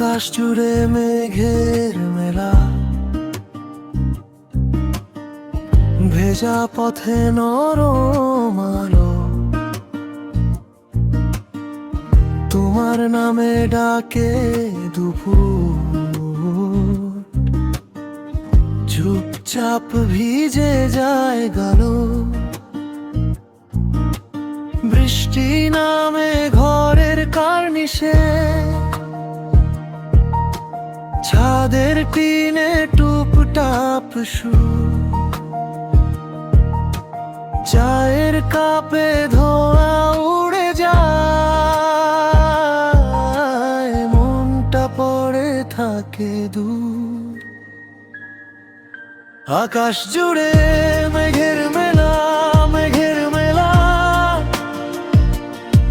আকাশ জুড়ে মেঘের মেলা, ভেজা পথে নরম আলো, তোমার নামে ডাকে দুপুর, চুপচাপ ভিজে যায় গালো। বৃষ্টি নামে ঘরের কার্নিশে, ছাদের টিনে টুপটাপ সুর, চায়ের কাপে ধোঁয়া উড়ে যায়, মনটা পড়ে থাকে দূর। আকাশ জুড়ে মেঘের মেলা, মেঘের মেলা,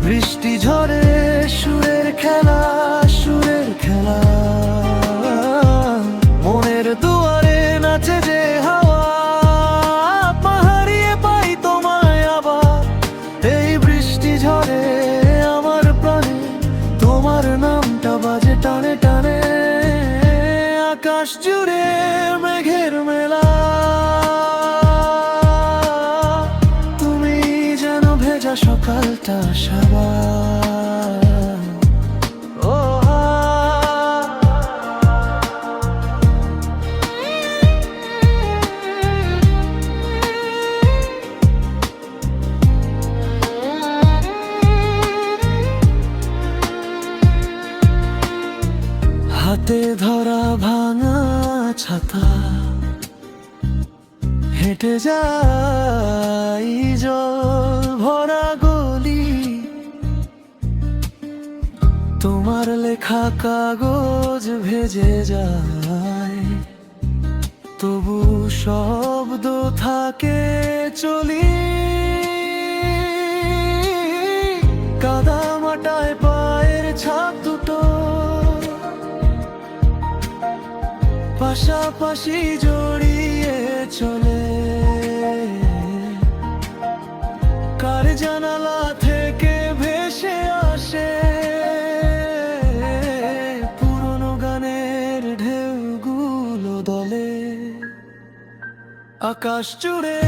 বৃষ্টি ঝরে সুরের খেলা, সুরের খেলা। মনের দুয়ারে নাচে যে হাওয়া, পাহাড়িয়ে পাই তোমায় আবার। এই বৃষ্টি ঝরে আমার প্রাণে, তোমার নামটা বাজে টানে টানে। আকাশ জুড়ে মেঘের মেলা, তুমি যেন ভেজা সকালটা সাবান। হাতে ধরা ভাঙা ছাতা, হেঁটে যাই জল ভরা গলি, তোমার লেখা কাগজ ভেজে যায়, তবু শব্দ থাকে চলি। কাদা মাটায় পায়ের ছাপ দুটো, পাশাপাশি জড়িয়ে চলে। কার জানালা থেকে ভেসে আসে পুরনো গানের ঢেউগুলো দলে। আকাশ জুড়ে